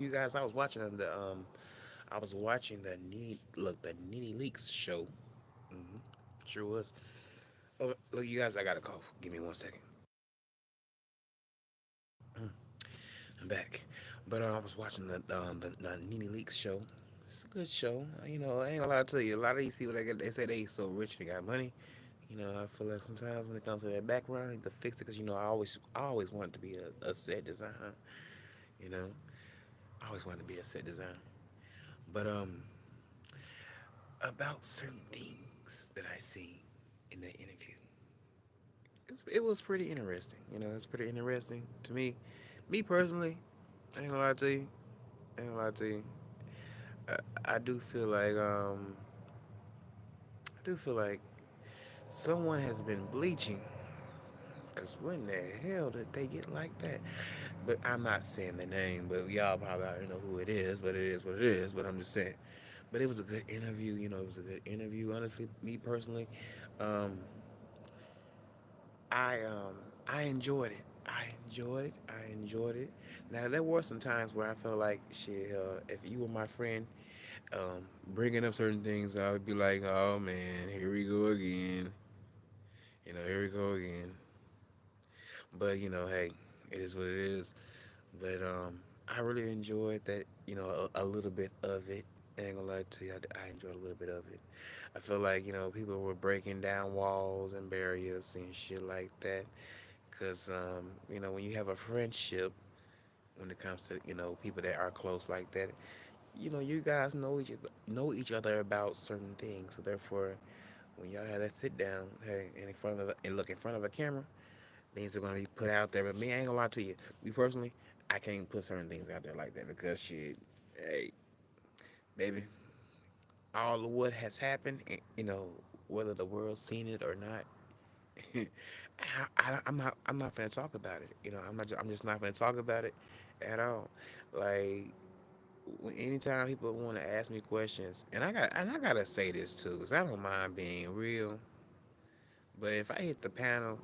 You guys, I was watching the Nene Leaks show. hmm Sure was. Oh, look, you guys, I got a cough. Give me 1 second. I'm back. But I was watching the Nene Leaks show. It's a good show. I ain't gonna lie to you. A lot of these people they say they so rich, they got money. I feel like sometimes when it comes to that background, I need to fix it because I always wanted to be a set designer. You know, I always wanted to be a set designer. But about certain things that I see in that interview. It was pretty interesting. It's pretty interesting to me. Me personally, I ain't gonna lie to you. I ain't gonna lie to you. I do feel like someone has been bleaching. Cause when the hell did they get like that? But I'm not saying the name, but y'all probably already know who it is. But it is what it is. But I'm just saying. But it was a good interview. It was a good interview. Honestly, me personally, um, I um I enjoyed it. I enjoyed it. Now there were some times where I felt like shit. If you were my friend, bringing up certain things, I would be like, oh man, here we go again. Here we go again. But hey, it is what it is. But I really enjoyed that. A little bit of it. I ain't gonna lie to you. I enjoyed a little bit of it. I feel like people were breaking down walls and barriers and shit like that. Cause when you have a friendship, when it comes to people that are close like that, you guys know each other about certain things. So therefore, when y'all have that sit down, hey, and look in front of a camera, things are gonna be put out there. But me, I ain't gonna lie to you. Me personally, I can't put certain things out there like that because shit, hey, baby, all of what has happened, whether the world's seen it or not, I'm not finna talk about it. I'm just not finna talk about it at all. Like anytime people want to ask me questions, and I gotta say this too, cause I don't mind being real. But if I hit the panel,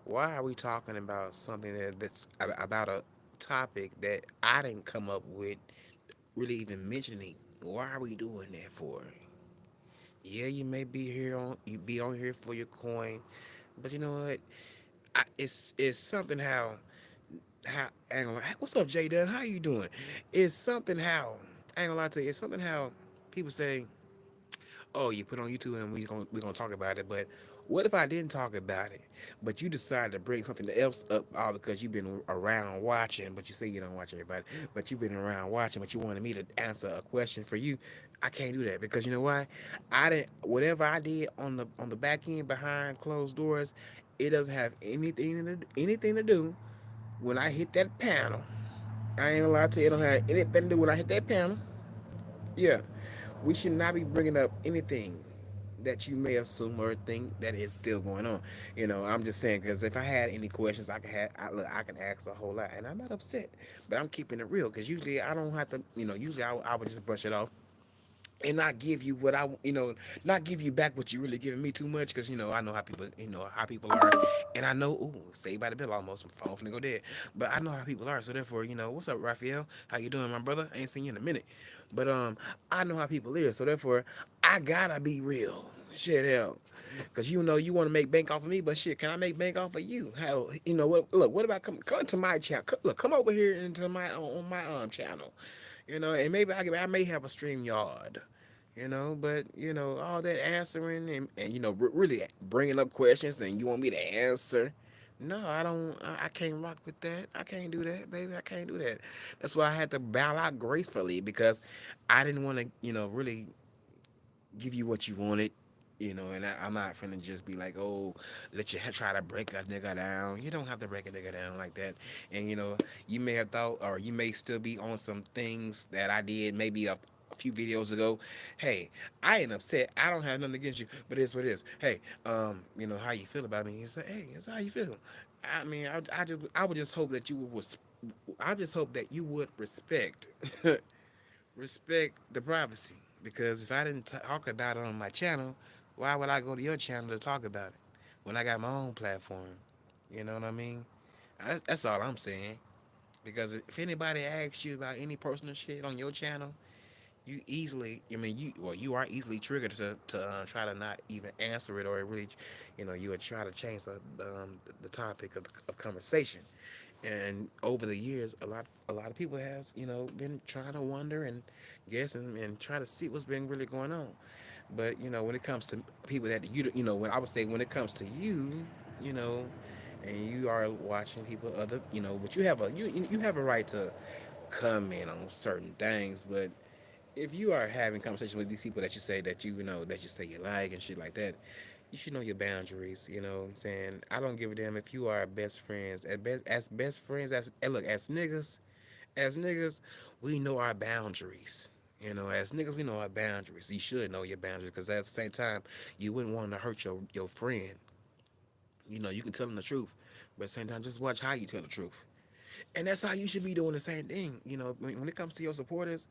why are we talking about something that's about a topic that I didn't come up with, really even mentioning? Why are we doing that for? Yeah, you may be on here for your coin, but you know what? It's something how I ain't gonna lie. What's up, J Dunn? How you doing? It's something how I ain't gonna lie to you. It's something how people say, "Oh, you put on YouTube and we gonna talk about it." But what if I didn't talk about it, but you decided to bring something else up all because you've been around watching, but you say you don't watch everybody, but you've been around watching, but you wanted me to answer a question for you. I can't do that because you know why? I didn't. Whatever I did on the back end behind closed doors, it doesn't have anything to do when I hit that panel. I ain't gonna lie to you, it don't have anything to do when I hit that panel. Yeah, we should not be bringing up anything that you may assume or think that is still going on. I'm just saying because if I had any questions, I can ask a whole lot, and I'm not upset, but I'm keeping it real because usually I don't have to. Usually I would just brush it off and not give you not give you back what you really giving me too much because I know how people are, and I know, ooh, saved by the bell almost, my phone finna go dead, but I know how people are, so therefore, what's up, Raphael? How you doing, my brother? I ain't seen you in a minute, but I know how people is, so therefore, I gotta be real. Shit, hell. Cause you want to make bank off of me, but shit, can I make bank off of you? Hell, what? Look, what about come to my channel? Look, come over here into my on my channel, and maybe I may have a stream yard, but all that answering and really bringing up questions and you want me to answer. No, I don't. I can't rock with that. I can't do that, baby. I can't do that. That's why I had to bow out gracefully because I didn't want to, really give you what you wanted. And I'm not finna just be like, oh, let you try to break a nigga down. You don't have to break a nigga down like that. And you may have thought, or you may still be on some things that I did maybe a few videos ago. Hey, I ain't upset. I don't have nothing against you, but it's what it is. Hey, how you feel about me? You say, hey, it's how you feel. I mean, I would just hope that you would. I just hope that you would respect the privacy. Because if I didn't talk about it on my channel, why would I go to your channel to talk about it when I got my own platform? You know what I mean? That's all I'm saying. Because if anybody asks you about any personal shit on your channel, you easily, I mean, you are easily triggered to try to not even answer it, or it really, you would try to change the topic of conversation. And over the years, a lot of people have, been trying to wonder and guess and try to see what's been really going on. But when it comes to people that when I would say when it comes to you know, and you are watching people other, but you have a right to comment on certain things. But if you are having conversations with these people that you say that that you say you like and shit like that, you should know your boundaries. You know what I'm saying? I don't give a damn if you are best friends. As best friends, look, as niggas, we know our boundaries. As niggas, we know our boundaries. You should know your boundaries because at the same time, you wouldn't want to hurt your friend. You can tell them the truth, but at the same time, just watch how you tell the truth. And that's how you should be doing the same thing. When it comes to your supporters,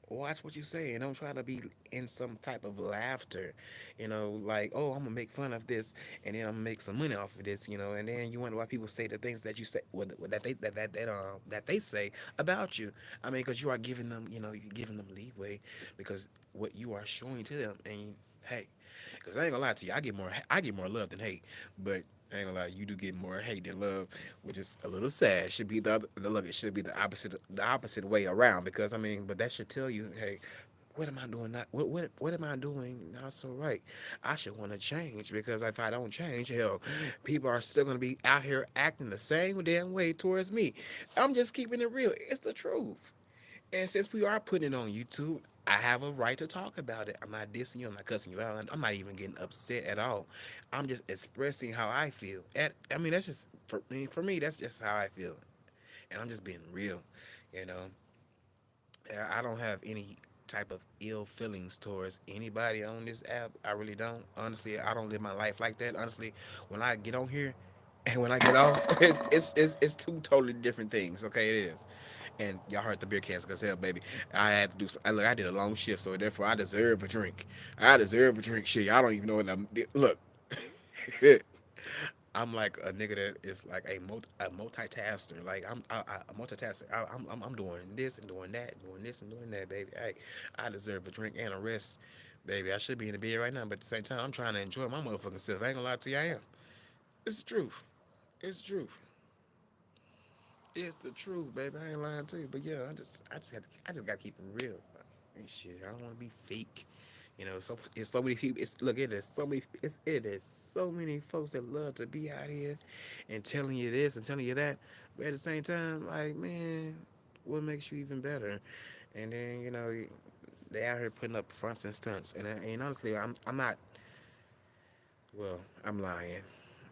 watch what you say and don't try to be in some type of laughter, like, oh, I'm gonna make fun of this and then I'm gonna make some money off of this, and then you wonder why people say the things that you say, that they say about you. I mean, because you are giving them, you're giving them leeway because what you are showing to them. And hey, because I ain't gonna lie to you, I get more love than hate, but I ain't gonna lie, you do get more hate than love, which is a little sad. It should be look. It should be the opposite way around. Because I mean, but that should tell you, hey, what am I doing? Not what am I doing not so right? I should want to change because if I don't change, hell, people are still gonna be out here acting the same damn way towards me. I'm just keeping it real. It's the truth. And since we are putting it on YouTube, I have a right to talk about it. I'm not dissing you. I'm not cussing you out. I'm not even getting upset at all. I'm just expressing how I feel. I mean, that's just for me. That's just how I feel, and I'm just being real. You know, I don't have any type of ill feelings towards anybody on this app. I really don't. Honestly, I don't live my life like that. Honestly, when I get on here and when I get off, it's two totally different things. Okay, it is. And y'all heard the beer cans because hell, baby, I had to do. Look, I did a long shift, so therefore I deserve a drink. I deserve a drink. Shit, I don't even know what I'm. Look, I'm like a nigga that is like a multitasker. Like I'm a multitasker. I'm doing this and doing that, doing this and doing that, baby. Hey, I deserve a drink and a rest, baby. I should be in the bed right now, but at the same time, I'm trying to enjoy my motherfucking self. I ain't gonna lie to you, I am. It's the truth. It's the truth. It's the truth, baby. I ain't lying to you. But yeah, I just gotta keep it real. And shit, I don't want to be fake. It's so many people. Look, it is so many folks that love to be out here and telling you this and telling you that, but at the same time, like, man, what makes you even better? And then they out here putting up fronts and stunts, and honestly, I'm not. Well, I'm lying.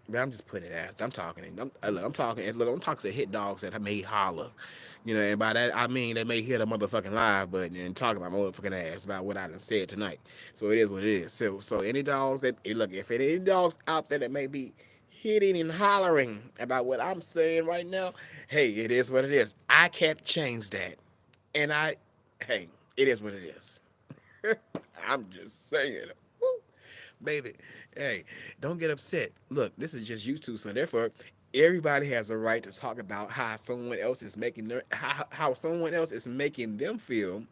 But I'm just putting it out. I'm talking. I'm talking. Look, I'm talking to hit dogs that may holler. And by that I mean they may hear the motherfucking live button and talk about my motherfucking ass about what I done said tonight. So it is what it is. So any dogs that look, if any dogs out there that may be hitting and hollering about what I'm saying right now, hey, it is what it is. I can't change that. And hey, it is what it is. I'm just saying. Woo. Baby, hey, don't get upset. Look, this is just YouTube, so therefore, everybody has a right to talk about how someone else is making them feel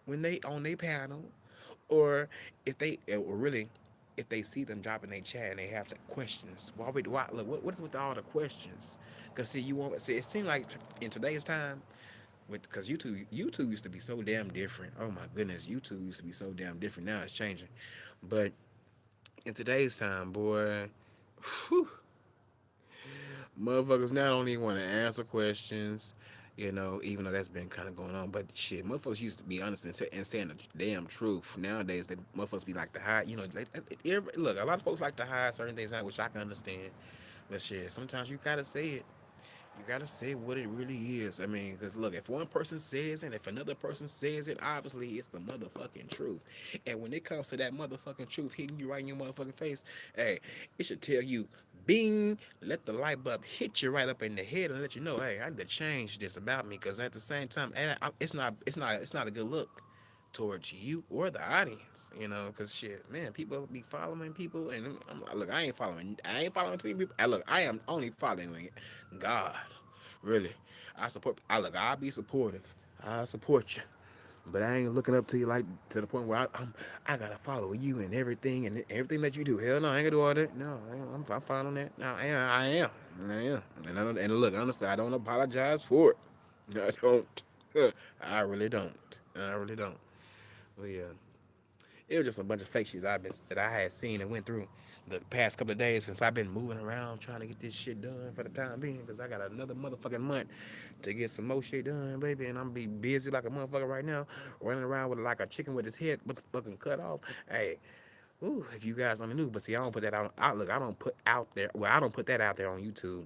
when they on their panel, or or really, if they see them dropping their chat and they have the questions. Why look? What is with all the questions? Because see, you want see. It seems like in today's time, because YouTube used to be so damn different. Oh my goodness, YouTube used to be so damn different. Now it's changing, but in today's time, boy, whew, motherfuckers not only want to answer questions, even though that's been kind of going on, but shit, motherfuckers used to be honest and saying the damn truth. Nowadays, they motherfuckers be like to hide, look, a lot of folks like to hide certain things out, which I can understand, but shit, sometimes you gotta say it. You gotta say what it really is. I mean, because look, if one person says it, if another person says it, obviously it's the motherfucking truth. And when it comes to that motherfucking truth hitting you right in your motherfucking face, hey, it should tell you, bing, let the light bulb hit you right up in the head and let you know, hey, I need to change this about me. Because at the same time, and it's not a good look towards you or the audience, because shit, man, people be following people, and look, I ain't following too many people. Look, I am only following God. Really, I support. I look. I'll be supportive. I support you. But I ain't looking up to you like to the point where I gotta follow you and everything that you do. Hell no, I ain't gonna do all that. No, I'm fine on that. No, I am. And look, honestly, I don't apologize for it. I don't. I really don't. I really don't. But yeah, it was just a bunch of fake shit that I had seen and went through the past couple of days since I've been moving around trying to get this shit done for the time being because I got another motherfucking month to get some more shit done, baby, and I'm be busy like a motherfucker right now, running around with like a chicken with his head with the fucking cut off. Hey, ooh, if you guys only knew, but see, I don't put that out. Look, I don't put out there. Well, I don't put that out there on YouTube.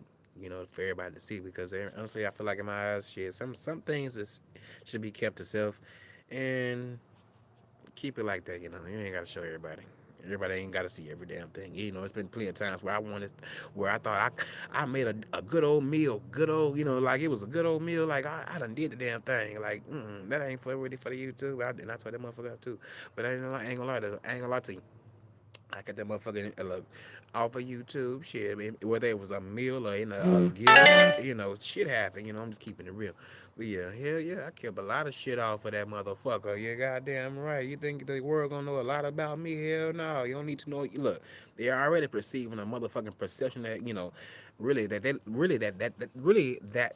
For everybody to see because honestly, I feel like in my eyes, shit, some things should be kept to self, and keep it like that. You ain't gotta show everybody. Everybody ain't gotta see every damn thing. It's been plenty of times where I thought I made a good old meal, good old, like it was a good old meal. Like I done did the damn thing. Like that ain't for really for the YouTube. And I told that motherfucker up too. But I ain't gonna lie to you. I got that motherfucker look off of YouTube. Shit, I mean, whether it was a meal or in a gift, shit happened. I'm just keeping it real. But yeah, hell yeah, I kept a lot of shit off of that motherfucker. You goddamn right. You think the world gonna know a lot about me? Hell no. You don't need to know. Look, they already perceiving a motherfucking perception that really that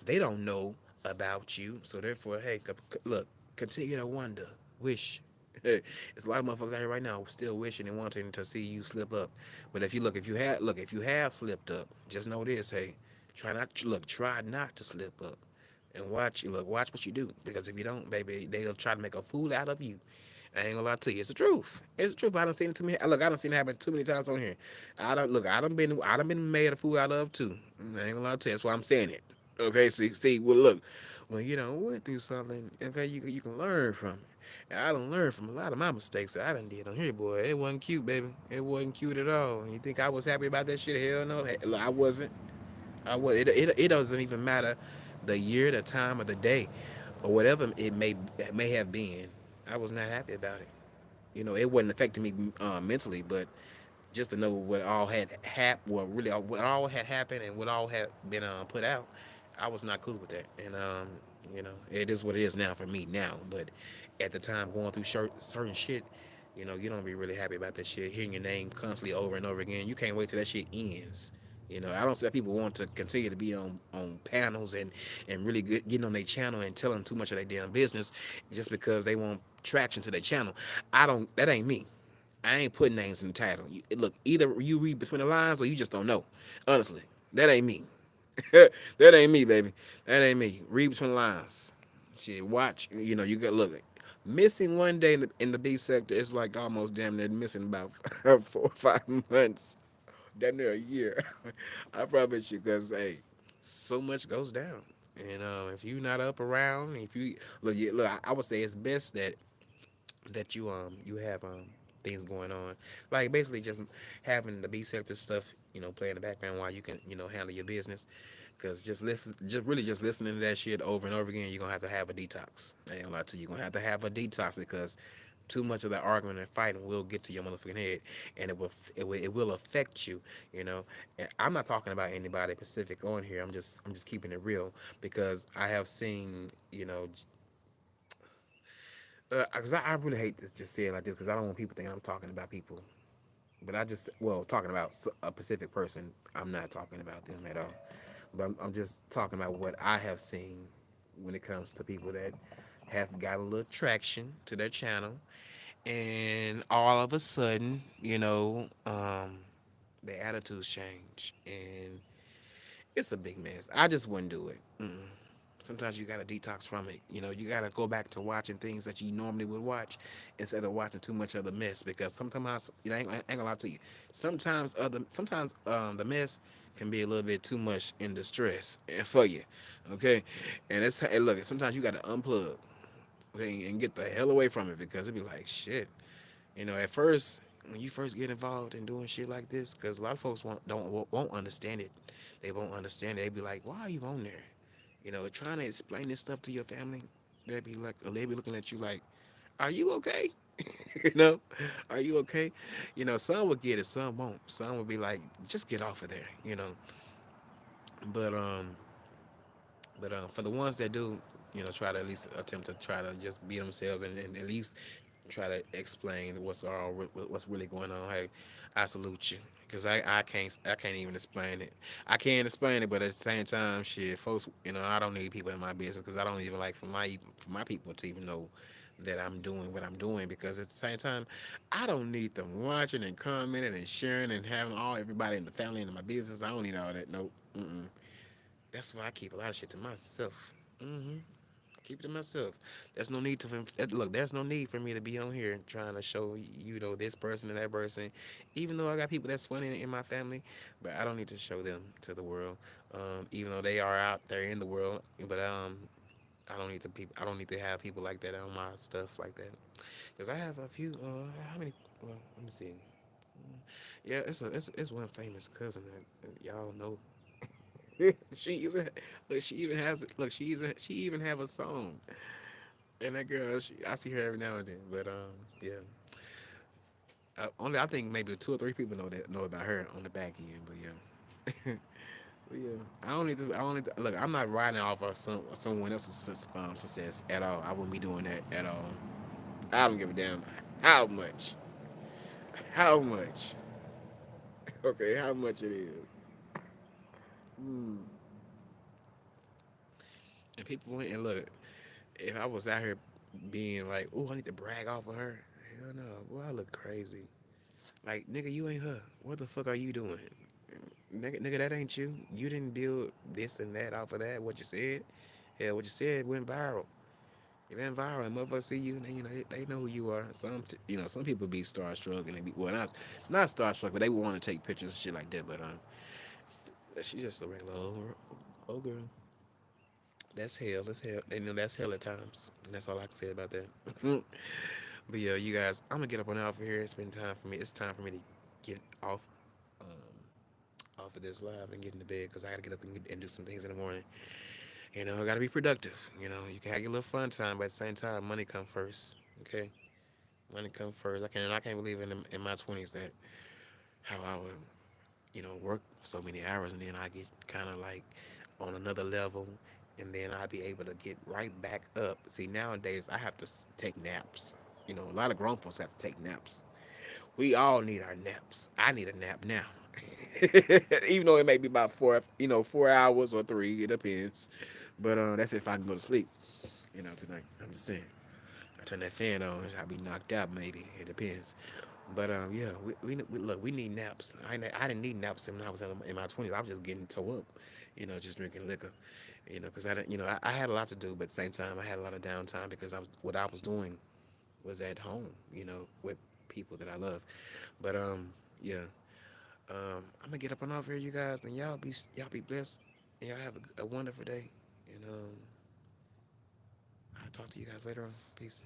they don't know about you. So therefore, hey, look, continue to wonder, wish. It's a lot of motherfuckers out here right now still wishing and wanting to see you slip up. But if you have slipped up, just know this, hey, try not to slip up. And watch what you do. Because if you don't, baby, they'll try to make a fool out of you. I ain't gonna lie to you. It's the truth. It's the truth. I done seen it too many. Look, I done seen it happen too many times on here. I done been made a fool out of too. I ain't gonna lie to you. That's why I'm saying it. Okay, see. Well, look, when you don't went through something, in fact, you can learn from it. And I done learned from a lot of my mistakes that I done did on here, boy. It wasn't cute, baby. It wasn't cute at all. You think I was happy about that shit? Hell no. I wasn't. I was. It doesn't even matter the year, the time, or the day, or whatever it may have been. I was not happy about it. It wasn't affecting me mentally, but just to know what all had what all had happened and what all had been put out, I was not cool with that. And it is what it is now for me now. But at the time, going through certain shit, you don't be really happy about that shit. Hearing your name constantly over and over again, you can't wait till that shit ends. I don't see that people want to continue to be on panels and really getting on their channel and telling too much of their damn business just because they want traction to their channel. I don't. That ain't me. I ain't putting names in the title. Look, either you read between the lines or you just don't know. Honestly, that ain't me. That ain't me, baby. That ain't me. Read between the lines. Shit, watch. You got look. Missing one day in the beef sector is like almost damn near missing about 4 or 5 months. Damn near a year. I promise you, because hey, so much goes down. And if you not up around, if you look, I would say it's best that you have things going on, like basically just having the beef sector stuff play in the background while you can handle your business, because just listening to that shit over and over again, you're gonna have a detox. I ain't gonna lie to you, you're gonna have a detox because too much of that argument and fighting will get to your motherfucking head, and it will affect you. And I'm not talking about anybody specific on here. I'm just keeping it real because I have seen because I really hate to just say it like this because I don't want people thinking I'm talking about people. But talking about a specific person, I'm not talking about them at all. But I'm just talking about what I have seen when it comes to people that have got a little traction to their channel. And all of a sudden, their attitudes change. And it's a big mess. I just wouldn't do it. Mm-mm. Sometimes you gotta detox from it. You gotta go back to watching things that you normally would watch instead of watching too much of the mess. Because sometimes, I ain't gonna lie to you. Sometimes the mess can be a little bit too much in the stress for you. Okay, and look. Sometimes you gotta unplug, okay, and get the hell away from it because it be like shit. At first, when you first get involved in doing shit like this, because a lot of folks won't understand it. They won't understand it. They be like, "Why are you on there?" Trying to explain this stuff to your family. They be looking at you like, "Are you okay?" you know, "Are you okay?" Some will get it, some won't. Some will be like, "Just get off of there." But But for the ones that do, try to at least attempt to try to just be themselves and at least try to explain what's really going on. Hey, I salute you because I can't even explain it. I can explain it, but at the same time, shit, folks, I don't need people in my business because I don't even like for my people to even know that I'm doing what I'm doing because at the same time, I don't need them watching and commenting and sharing and having all everybody in the family and in my business. I don't need all that. Nope. Mm-mm. That's why I keep a lot of shit to myself. Keep it to myself. There's no need to look. There's no need for me to be on here trying to show this person and that person. Even though I got people that's funny in my family, but I don't need to show them to the world. Even though they are out there in the world, but I don't need to have people like that on my stuff like that. Cause I have a few. How many? Well, let me see. Yeah, it's one famous cousin that y'all know. she even look. She even has look. She even have a song. And that girl, I see her every now and then. But yeah. Only I think maybe 2 or 3 people know about her on the back end. But yeah. But yeah. I don't need to. I don't need to, look. I'm not riding off of someone else's success at all. I wouldn't be doing that at all. I don't give a damn how much. How much? Okay, how much it is. Mm. And people went and look. If I was out here being like, "Oh, I need to brag off of her," hell no. Boy, I look crazy. Like, nigga, you ain't her. What the fuck are you doing? Nigga, that ain't you. You didn't build this and that off of that. What you said, hell, what you said went viral. It went viral, and motherfuckers see you, and they know who you are. Some people be starstruck, and they be well, not starstruck, but they would want to take pictures and shit like that. But she's just a regular old girl. That's hell. That's hell. And that's hell at times. And that's all I can say about that. But yeah, you guys, I'm gonna get up on out of here. It's been time for me. It's time for me to get off of this live and get into bed because I gotta get up and do some things in the morning. I gotta be productive. You can have your little fun time, but at the same time, money come first. Okay, money come first. I can't believe in my 20s that how I would work so many hours and then I get kind of like on another level, and then I'll be able to get right back up. See, nowadays I have to take naps. A lot of grown folks have to take naps. We all need our naps. I need a nap now. Even though it may be about 4 hours or 3, it depends. But that's if I can go to sleep. Tonight. I'm just saying. I turn that fan on, I'll be knocked out. Maybe it depends. But yeah, we look. We need naps. I didn't need naps when I was in my 20s. I was just getting toe up, just drinking liquor, because I didn't, I had a lot to do, but at the same time I had a lot of downtime because what I was doing was at home, with people that I love. But yeah, I'm gonna get up and off here, you guys, and y'all be blessed, and y'all have a wonderful day, and I'll talk to you guys later on. Peace.